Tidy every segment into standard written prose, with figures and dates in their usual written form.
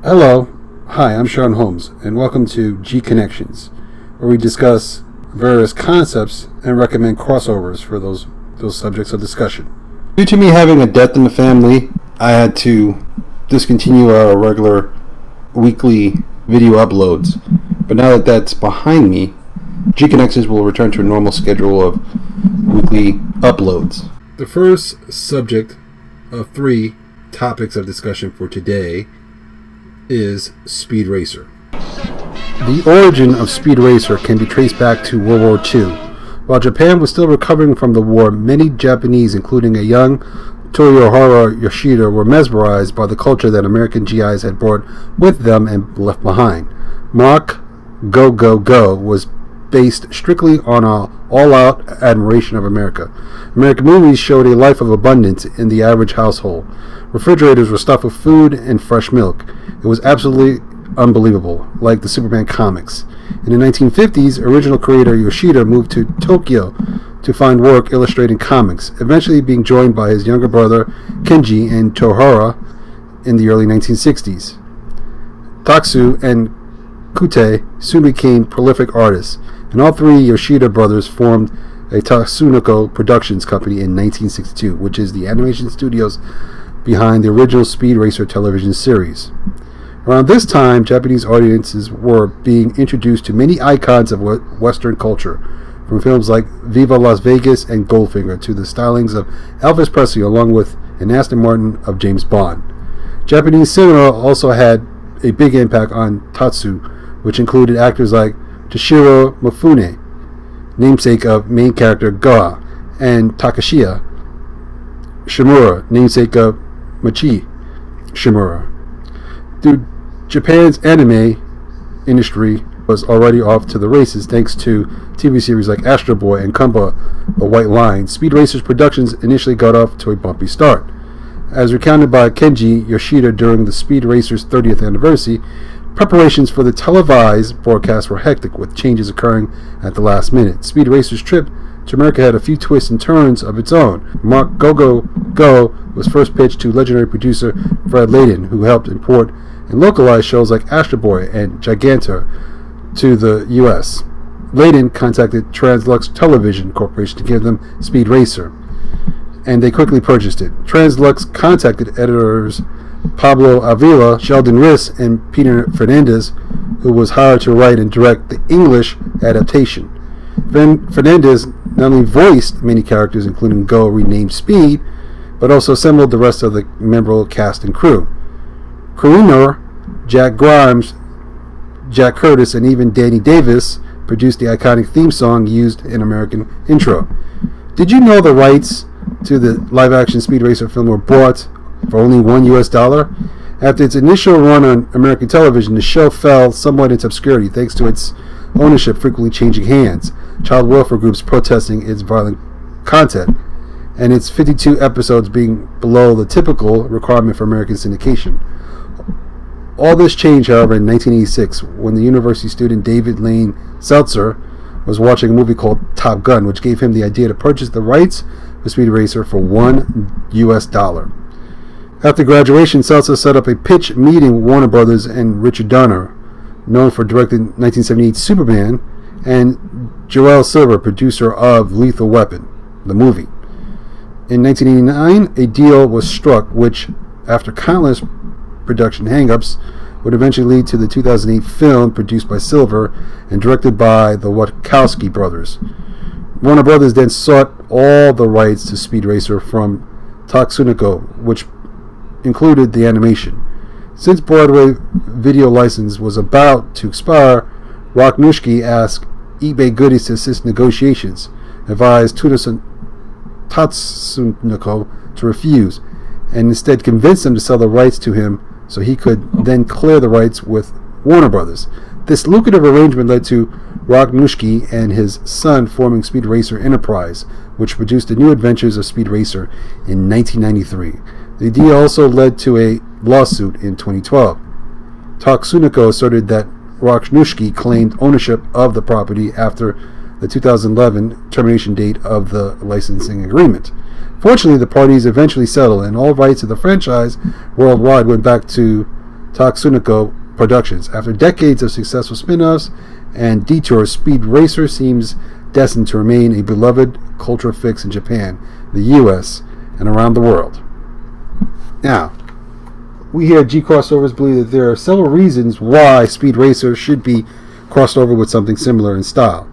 Hello, hi, I'm Sean Holmes, and welcome to G-Connections, where we discuss various concepts and recommend crossovers for those subjects of discussion. Due to me having a death in the family, I had to discontinue our regular weekly video uploads. But now that that's behind me, G-Connections will return to a normal schedule of weekly uploads. The first subject of 3 topics of discussion for today is Speed Racer. The origin of Speed Racer can be traced back to World War II. While Japan was still recovering from the war, many Japanese, including a young Toyohara Yoshida, were mesmerized by the culture that American GIs had brought with them and left behind. Mach Go Go Go was based strictly on an all-out admiration of America. American movies showed a life of abundance in the average household. Refrigerators were stuffed with food and fresh milk. It was absolutely unbelievable, like the Superman comics. In the 1950s, original creator Yoshida moved to Tokyo to find work illustrating comics, eventually being joined by his younger brother Kenji and Tohara in the early 1960s. Tatsu and Kute soon became prolific artists, and all 3 Yoshida brothers formed a Tatsunoko Productions company in 1962, which is the animation studios behind the original Speed Racer television series. Around this time, Japanese audiences were being introduced to many icons of Western culture, from films like Viva Las Vegas and Goldfinger to the stylings of Elvis Presley, along with an Aston Martin of James Bond. Japanese cinema also had a big impact on Tatsu, which included actors like Toshiro Mifune, namesake of main character Goha, and Takashia Shimura, namesake of Machi Shimura. Dude, Japan's anime industry was already off to the races thanks to TV series like Astro Boy and Kumba the White Line. Speed Racer's productions initially got off to a bumpy start. As recounted by Kenji Yoshida during the Speed Racer's 30th anniversary, preparations for the televised broadcast were hectic, with changes occurring at the last minute. Speed Racer's trip to America had a few twists and turns of its own. Mach Go Go Go was first pitched to legendary producer Fred Layden, who helped import and localize shows like Astro Boy and Gigantor to the U.S. Layden contacted Translux Television Corporation to give them Speed Racer, and they quickly purchased it. Translux contacted editors Pablo Avila, Sheldon Riss, and Peter Fernandez, who was hired to write and direct the English adaptation. Fernandez not only voiced many characters, including Go, renamed Speed, but also assembled the rest of the memorable cast and crew. Crooner, Jack Grimes, Jack Curtis, and even Danny Davis produced the iconic theme song used in American intro. Did you know the rights to the live-action Speed Racer film were bought for only $1? After its initial run on American television, the show fell somewhat into obscurity thanks to its ownership frequently changing hands, child welfare groups protesting its violent content, and its 52 episodes being below the typical requirement for American syndication. All this changed, however, in 1986, when the university student David Lane Seltzer was watching a movie called Top Gun, which gave him the idea to purchase the rights for Speed Racer for $1. After graduation, Seltzer set up a pitch meeting with Warner Brothers and Richard Donner, known for directing 1978 Superman, and Joel Silver, producer of Lethal Weapon, the movie. In 1989, a deal was struck which, after countless production hang-ups, would eventually lead to the 2008 film produced by Silver and directed by the Wachowski brothers. Warner Brothers then sought all the rights to Speed Racer from Tatsunoko, which included the animation. Since Broadway video license was about to expire, Rocknushki asked eBay Goodies to assist negotiations, advised Tatsunoko to refuse, and instead convinced them to sell the rights to him so he could then clear the rights with Warner Brothers. This lucrative arrangement led to Rocknushki and his son forming Speed Racer Enterprise, which produced the new adventures of Speed Racer in 1993. The deal also led to a lawsuit in 2012. Tatsunoko asserted that Rocknushki claimed ownership of the property after the 2011 termination date of the licensing agreement. Fortunately, the parties eventually settled, and all rights of the franchise worldwide went back to Tatsunoko Productions. After decades of successful spin-offs and detours, Speed Racer seems destined to remain a beloved cultural fix in Japan, the US, and around the world. Now, we here at G Crossovers believe that there are several reasons why Speed Racer should be crossed over with something similar in style.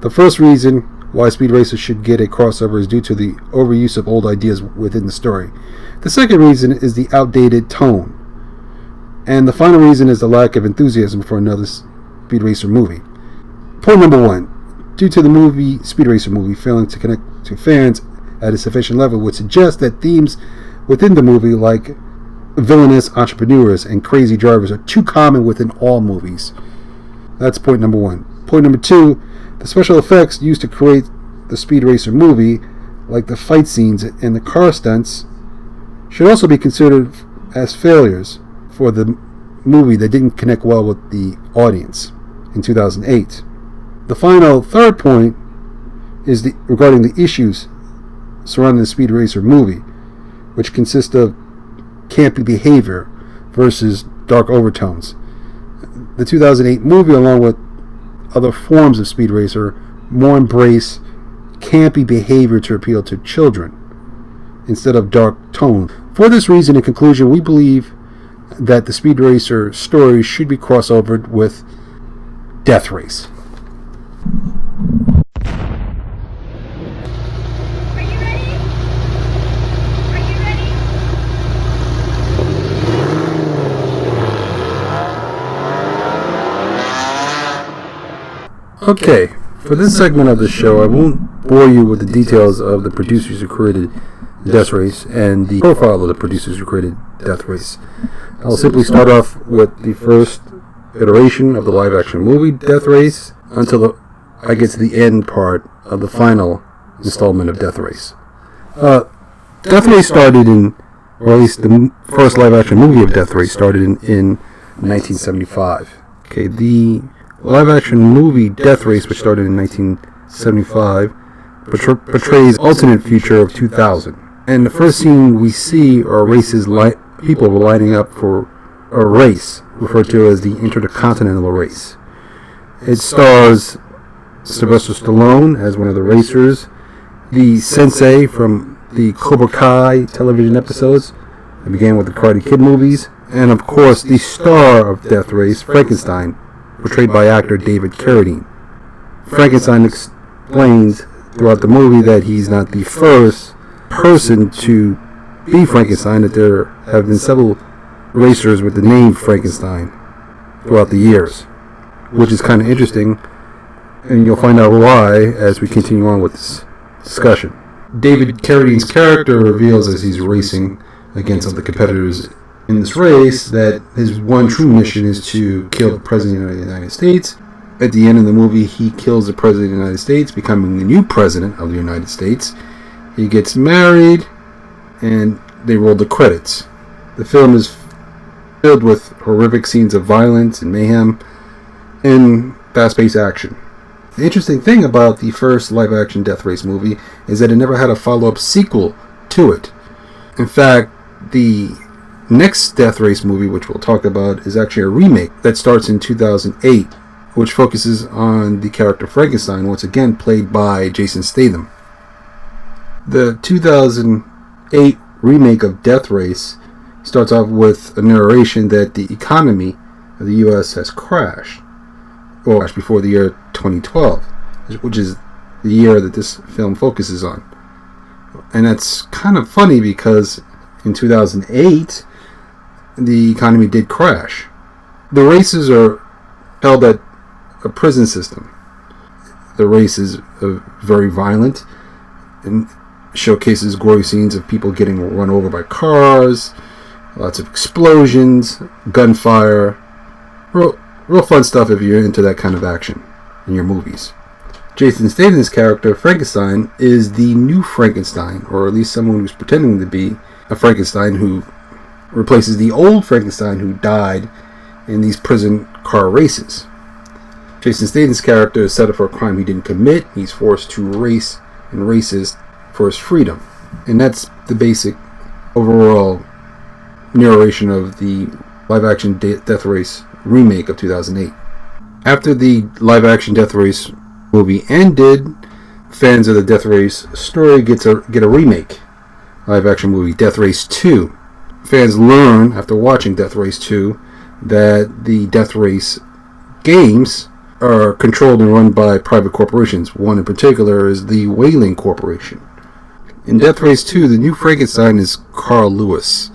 The first reason why Speed Racer should get a crossover is due to the overuse of old ideas within the story. The second reason is the outdated tone. And the final reason is the lack of enthusiasm for another Speed Racer movie. Point number one. Due to the Speed Racer movie failing to connect to fans at a sufficient level would suggest that themes within the movie, like villainous entrepreneurs and crazy drivers, are too common within all movies. That's point number one. Point number two, the special effects used to create the Speed Racer movie, like the fight scenes and the car stunts, should also be considered as failures for the movie that didn't connect well with the audience in 2008. The final third point is regarding the issues surrounding the Speed Racer movie, which consist of campy behavior versus dark overtones. The 2008 movie, along with other forms of Speed Racer, more embrace campy behavior to appeal to children instead of dark tone. For this reason, in conclusion, we believe that the Speed Racer story should be crossovered with Death Race. Okay, for this segment of the show, I won't bore you with the details of the producers who created Death Race and the profile of the producers who created Death Race. I'll simply start off with the first iteration of the live-action movie, Death Race, until I get to the end part of the final installment of Death Race. Death Race started in, or at least the first live-action movie of Death Race started in 1975. Okay, the live-action movie Death Race, which started in 1975, portrays alternate future of 2000. And the first scene we see are people lining up for a race, referred to as the Intercontinental Race. It stars Sylvester Stallone as one of the racers, the sensei from the Cobra Kai television episodes that began with the Karate Kid movies, and of course the star of Death Race, Frankenstein, portrayed by actor David Carradine. Frankenstein explains throughout the movie that he's not the first person to be Frankenstein, that there have been several racers with the name Frankenstein throughout the years, which is kind of interesting, and you'll find out why as we continue on with this discussion. David Carradine's character reveals as he's racing against other competitors in this race that his one true mission is to kill the President of the United States. At the end of the movie, he kills the President of the United States, becoming the new President of the United States. He gets married, and they roll the credits. The film is filled with horrific scenes of violence and mayhem and fast-paced action. The interesting thing about the first live-action Death Race movie is that it never had a follow-up sequel to it. In fact, the next Death Race movie, which we'll talk about, is actually a remake that starts in 2008, which focuses on the character Frankenstein, once again played by Jason Statham. The 2008 remake of Death Race starts off with a narration that the economy of the U.S. has crashed, or crashed before the year 2012, which is the year that this film focuses on. And that's kind of funny because in 2008, the economy did crash. The races are held at a prison system. The race is very violent and showcases gory scenes of people getting run over by cars, lots of explosions, gunfire. Real fun stuff if you're into that kind of action in your movies. Jason Statham's character, Frankenstein, is the new Frankenstein, or at least someone who's pretending to be a Frankenstein who replaces the old Frankenstein who died in these prison car races. Jason Statham's character is set up for a crime he didn't commit. He's forced to race in races for his freedom. And that's the basic overall narration of the live-action Death Race remake of 2008. After the live-action Death Race movie ended, fans of the Death Race story get a remake. Live-action movie Death Race 2. Fans learn, after watching Death Race 2, that the Death Race games are controlled and run by private corporations. One in particular is the Whaling Corporation. In Death Race 2, the new Frankenstein is Carl Lewis.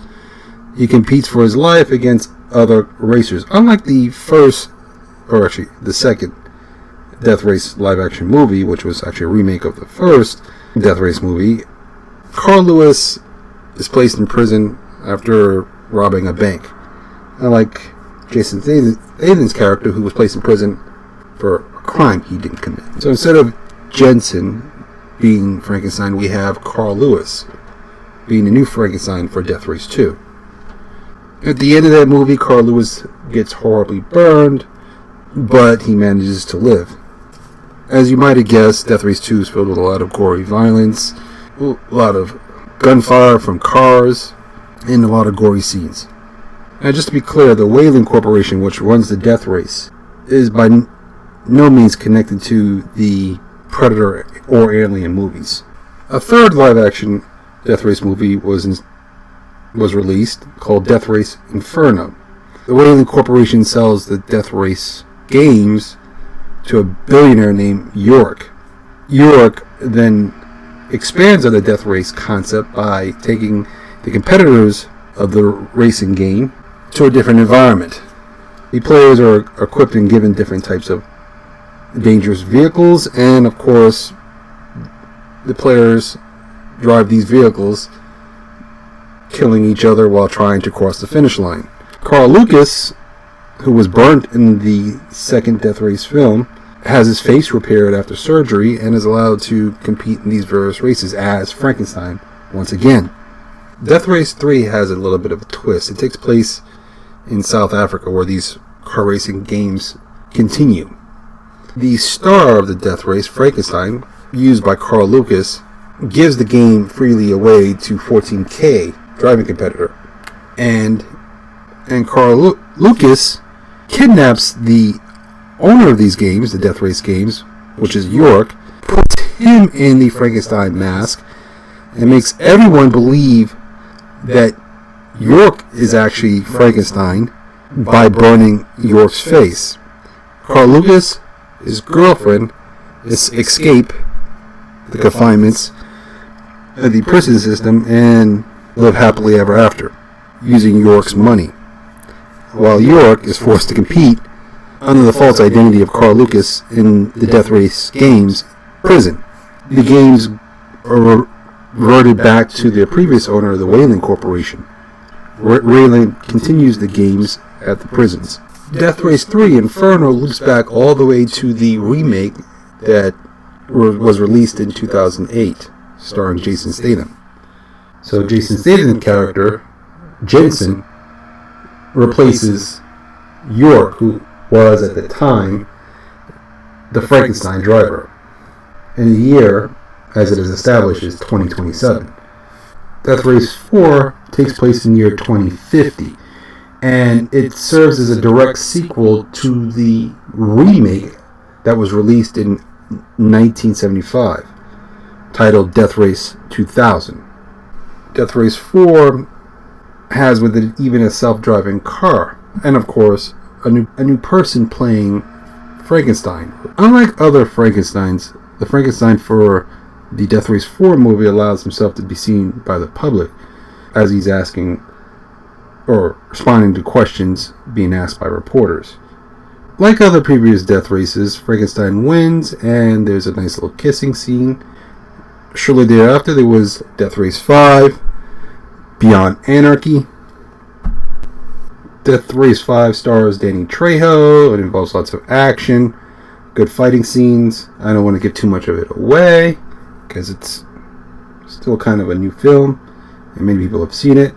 He competes for his life against other racers. Unlike the second Death Race live-action movie, which was actually a remake of the first Death Race movie, Carl Lewis is placed in prison after robbing a bank. Unlike Jason Statham's character, who was placed in prison for a crime he didn't commit. So instead of Jensen being Frankenstein, we have Carl Lewis being the new Frankenstein for Death Race 2. At the end of that movie, Carl Lewis gets horribly burned, but he manages to live. As you might have guessed, Death Race 2 is filled with a lot of gory violence, a lot of gunfire from cars, and a lot of gory scenes. Now, just to be clear, the Whaling Corporation, which runs the Death Race, is by no means connected to the Predator or Alien movies. A third live-action Death Race movie was released, called Death Race Inferno. The Whaling Corporation sells the Death Race games to a billionaire named York. York then expands on the Death Race concept by taking the competitors of the racing game to a different environment. The players are equipped and given different types of dangerous vehicles, and of course the players drive these vehicles, killing each other while trying to cross the finish line. Carl Lucas, who was burnt in the second Death Race film, has his face repaired after surgery and is allowed to compete in these various races as Frankenstein once again. Death Race 3 has a little bit of a twist. It takes place in South Africa, where these car racing games continue. The star of the Death Race, Frankenstein, used by Carl Lucas, gives the game freely away to 14K, driving competitor. And Carl Lucas kidnaps the owner of these games, the Death Race games, which is York, puts him in the Frankenstein mask, and makes everyone believe that York is actually Frankenstein by burning York's face. Carl Lucas, his girlfriend, escape the confinements of the prison system and live happily ever after, using York's money, while York is forced to compete under the false identity of Carl Lucas in the Death Race games prison. The games are reverted back to their previous owner, the Whaling Corporation. Whaling continues the games at the prisons. Death Race 3 Inferno loops back all the way to the remake that was released in 2008, starring Jason Statham. So Jason Statham's character, Jensen, replaces York, who was at the time the Frankenstein driver. And the year, as it is established, is 2027. Death Race 4 takes place in the year 2050, and it serves as a direct sequel to the remake that was released in 1975, titled Death Race 2000. Death Race 4 has with it even a self-driving car, and of course, a new person playing Frankenstein. Unlike other Frankensteins, the Frankenstein for the Death Race 4 movie allows himself to be seen by the public as he's asking or responding to questions being asked by reporters. Like other previous Death Races, Frankenstein wins, and there's a nice little kissing scene. Shortly thereafter, there was Death Race 5, Beyond Anarchy. Death Race 5 stars Danny Trejo. It involves lots of action, good fighting scenes. I don't want to give too much of it away because it's still kind of a new film and many people have seen it.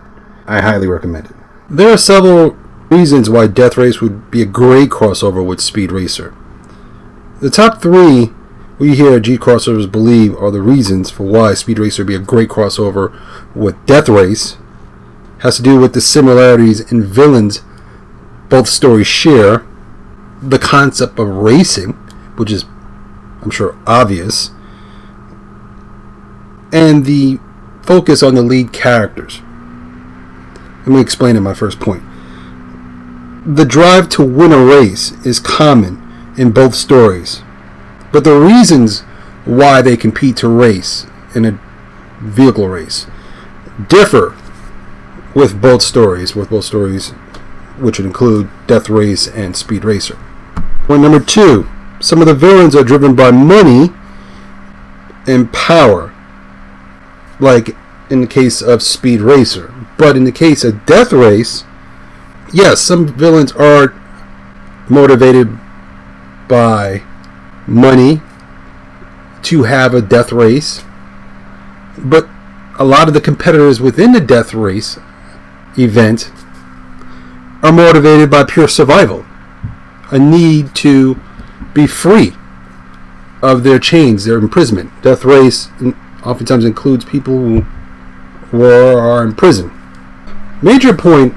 I highly recommend it. There are several reasons why Death Race would be a great crossover with Speed Racer. The top three we here at G Crossovers believe are the reasons for why Speed Racer would be a great crossover with Death Race has to do with the similarities in villains both stories share, the concept of racing, which is, I'm sure, obvious, and the focus on the lead characters. Let me explain in my first point. The drive to win a race is common in both stories, but the reasons why they compete to race in a vehicle race differ with both stories, which would include Death Race and Speed Racer. Point number two, some of the villains are driven by money and power, like in the case of Speed Racer. But in the case of Death Race, yes, some villains are motivated by money to have a death race, but a lot of the competitors within the death race event are motivated by pure survival, a need to be free of their chains, their imprisonment. Death race oftentimes includes people who are in prison. Major point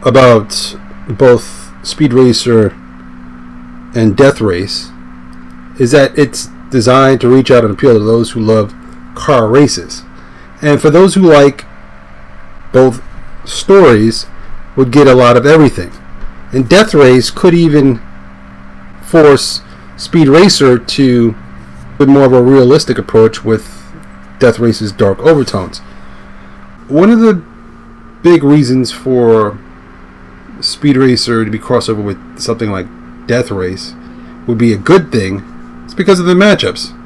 about both Speed Racer and Death Race is that it's designed to reach out and appeal to those who love car races. And for those who like both stories, would get a lot of everything. And Death Race could even force Speed Racer to put more of a realistic approach with Death Race's dark overtones. One of the big reasons for Speed Racer to be crossover with something like Death Race would be a good thing. It's because of the matchups.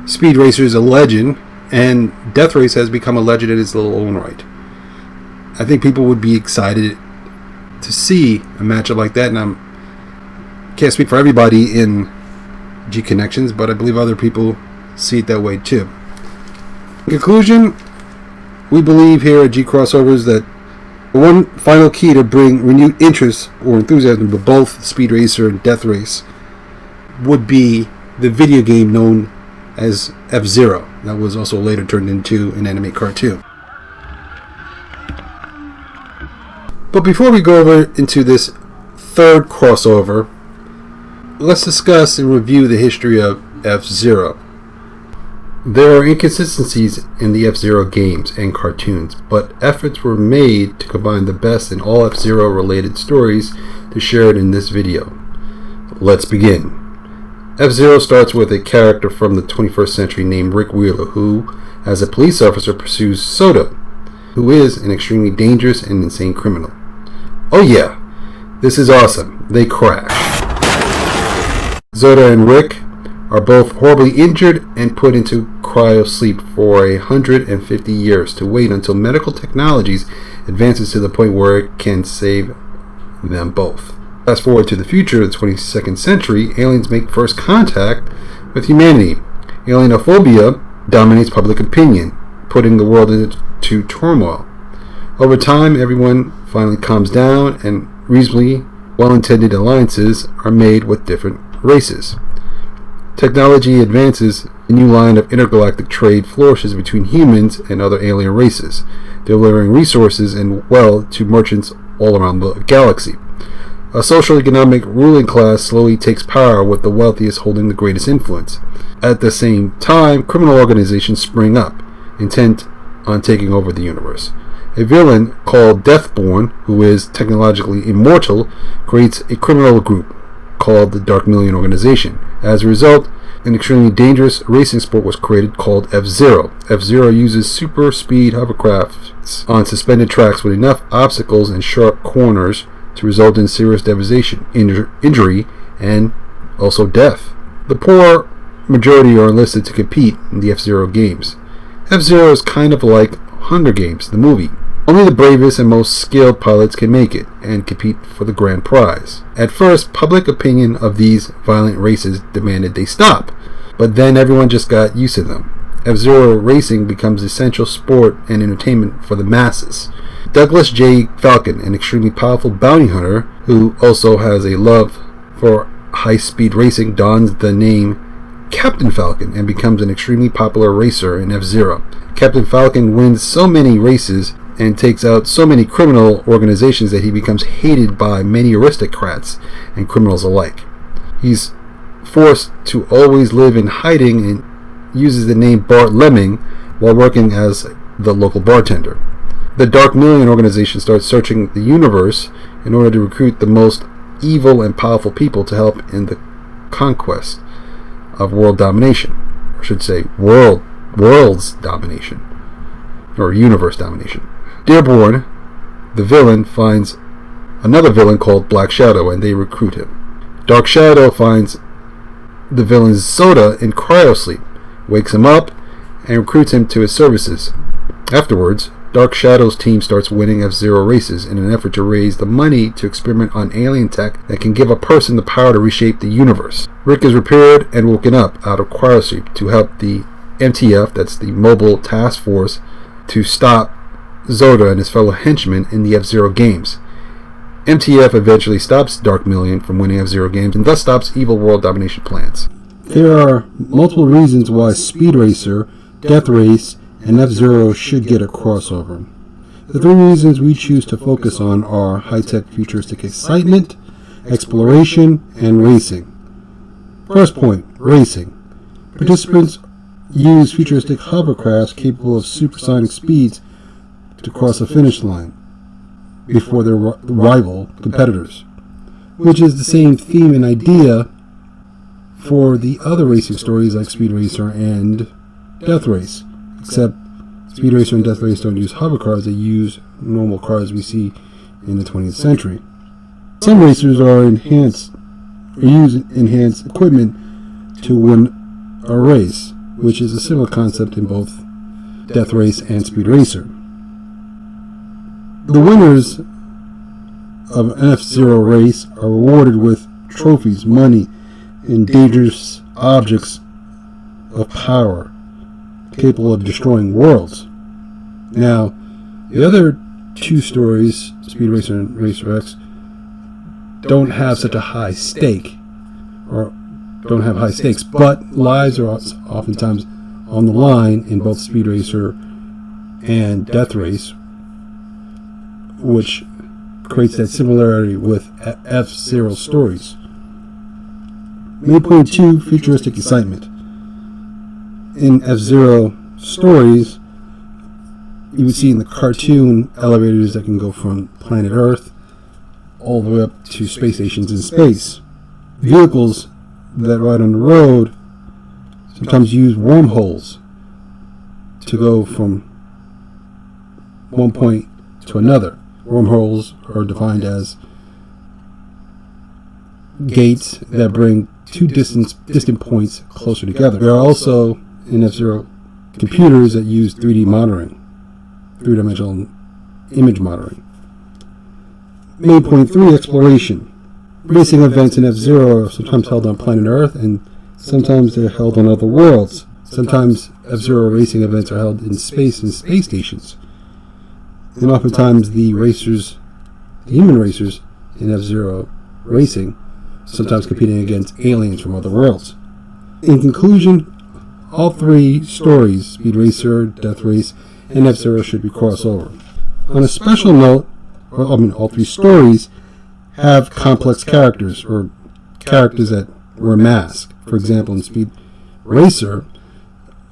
Speed Racer is a legend, and Death Race has become a legend in its little own right. I think people would be excited to see a matchup like that, and I can't speak for everybody in G-Connections, but I believe other people see it that way too. In conclusion, we believe here at G Crossovers that one final key to bring renewed interest or enthusiasm to both Speed Racer and Death Race would be the video game known as F-Zero, that was also later turned into an anime cartoon. But before we go over into this third crossover, let's discuss and review the history of F-Zero. There are inconsistencies in the F-Zero games and cartoons, but efforts were made to combine the best in all F-Zero related stories to share it in this video. Let's begin. F-Zero starts with a character from the 21st century named Rick Wheeler, who, as a police officer, pursues Soda, who is an extremely dangerous and insane criminal. Oh yeah, this is awesome. They crash. Soda and Rick are both horribly injured and put into cryo sleep for 150 years to wait until medical technologies advances to the point where it can save them both. Fast forward to the future of the 22nd century, aliens make first contact with humanity. Alienophobia dominates public opinion, putting the world into turmoil. Over time, everyone finally calms down and reasonably well-intended alliances are made with different races. Technology advances, a new line of intergalactic trade flourishes between humans and other alien races, delivering resources and wealth to merchants all around the galaxy. A social economic ruling class slowly takes power, with the wealthiest holding the greatest influence. At the same time, criminal organizations spring up, intent on taking over the universe. A villain called Deathborn, who is technologically immortal, creates a criminal group called the Dark Million Organization. As a result, an extremely dangerous racing sport was created called F-Zero. F-Zero uses super speed hovercrafts on suspended tracks with enough obstacles and sharp corners to result in serious devastation, injury, and also death. The poor majority are enlisted to compete in the F-Zero games. F-Zero is kind of like Hunger Games, the movie. Only the bravest and most skilled pilots can make it and compete for the grand prize. At first, public opinion of these violent races demanded they stop, but then everyone just got used to them. F-Zero racing becomes essential sport and entertainment for the masses. Douglas J. Falcon, an extremely powerful bounty hunter who also has a love for high-speed racing dons the name Captain Falcon and becomes an extremely popular racer in F-Zero. Captain Falcon wins so many races and takes out so many criminal organizations that he becomes hated by many aristocrats and criminals alike. He's forced to always live in hiding and uses the name Bart Lemming while working as the local bartender. The Dark Million organization starts searching the universe in order to recruit the most evil and powerful people to help in the conquest of world domination. Or I should say world's domination. Or universe domination. Dearborn, the villain, finds another villain called Black Shadow and they recruit him. Dark Shadow finds the villain Soda in cryosleep, wakes him up, and recruits him to his services. Afterwards, Dark Shadow's team starts winning F-Zero races in an effort to raise the money to experiment on alien tech that can give a person the power to reshape the universe. Rick is repaired and woken up out of cryosleep to help the MTF, that's the Mobile Task Force, to stop Zoda and his fellow henchmen in the F-Zero games. MTF eventually stops Dark Million from winning F-Zero games and thus stops evil world domination plans. There are multiple reasons why Speed Racer, Death Race, and F-Zero should get a crossover. The three reasons we choose to focus on are high-tech futuristic excitement, exploration, and racing. First point, racing. Participants use futuristic hovercrafts capable of supersonic speeds to cross a finish line before their rival competitors, which is the same theme and idea for the other racing stories like Speed Racer and Death Race, except Speed Racer and Death Race don't use hover cars, they use normal cars we see in the 20th century. Some racers use enhanced equipment to win a race, which is a similar concept in both Death Race and Speed Racer. The winners of an F-Zero race are rewarded with trophies, money, and dangerous objects of power capable of destroying worlds. Now, the other two stories, Speed Racer and Racer X, don't have such a high stake, or don't have high stakes, but lives are oftentimes on the line in both Speed Racer and Death Race, which creates that similarity with F-Zero stories. Main point 2, futuristic excitement. In F-Zero stories, you would see in the cartoon elevators that can go from planet Earth all the way up to space stations in space. Vehicles that ride on the road sometimes use wormholes to go from one point to another. Wormholes are defined as gates that bring two distant points closer together. There are also in F-Zero computers that use 3D monitoring, three-dimensional image monitoring. Main point 3, exploration. Racing events in F-Zero are sometimes held on planet Earth and sometimes they're held on other worlds. Sometimes F-Zero racing events are held in space and space stations. And oftentimes the human racers in F-Zero racing, sometimes competing against aliens from other worlds. In conclusion, all three stories, Speed Racer, Death Race, and F-Zero, should be crossover. On a special note, all three stories have complex characters, or characters that wear masks. For example, in Speed Racer,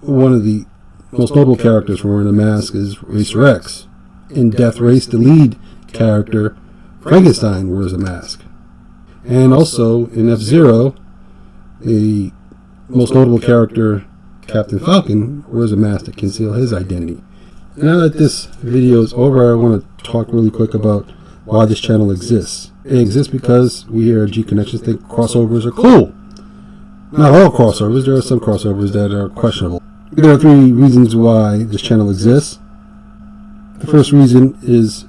one of the most notable characters wearing a mask is Racer X. In Death Race, the lead character, Frankenstein, wears a mask. And also, in F-Zero, the most notable character, Captain Falcon, wears a mask to conceal his identity. Now that this video is over, I want to talk really quick about why this channel exists. It exists because we here at G-Connections think crossovers are cool. Not all crossovers, there are some crossovers that are questionable. There are three reasons why this channel exists. The first reason is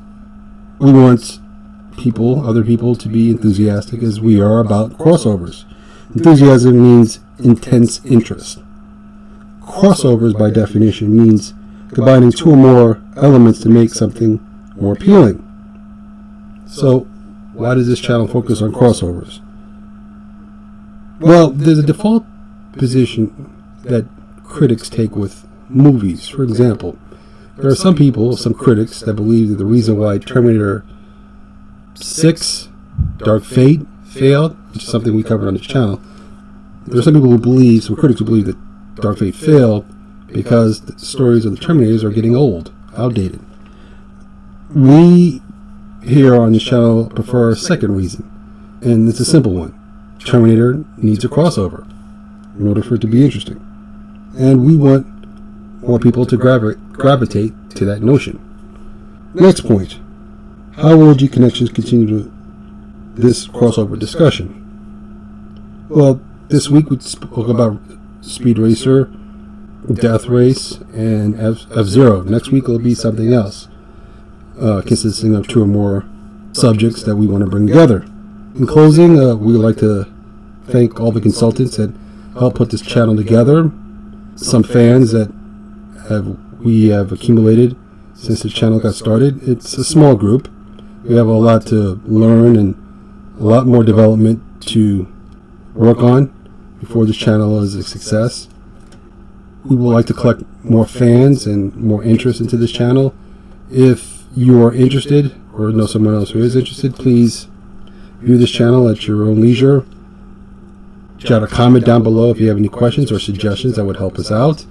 we want other people to be enthusiastic as we are about crossovers. Enthusiasm means intense interest. Crossovers, by definition, means combining two or more elements to make something more appealing. So, why does this channel focus on crossovers? Well, there's a default position that critics take with movies. For example, there are some people, some critics, that believe that the reason why Terminator 6, Dark Fate, failed, which is something we covered on this channel, there are some people who believe, some critics who believe that Dark Fate failed because the stories of the Terminators are getting old, outdated. We here on this channel prefer a second reason, and it's a simple one. Terminator needs a crossover in order for it to be interesting. And we want more people to gravitate to that notion. Next point. How will G-Connections continue this crossover discussion? Well, this week we spoke about Speed Racer, Death Race, and F-Zero. Next week will be something else, consisting of 2 or more subjects that we want to bring together. In closing, we would like to thank all the consultants that helped put this channel together, some fans that we have accumulated since the channel got started. It's a small group. We have a lot to learn and a lot more development to work on before this channel is a success. We would like to collect more fans and more interest into this channel. If you are interested or know someone else who is interested, please view this channel at your own leisure. Jot a comment down below if you have any questions or suggestions that would help us out.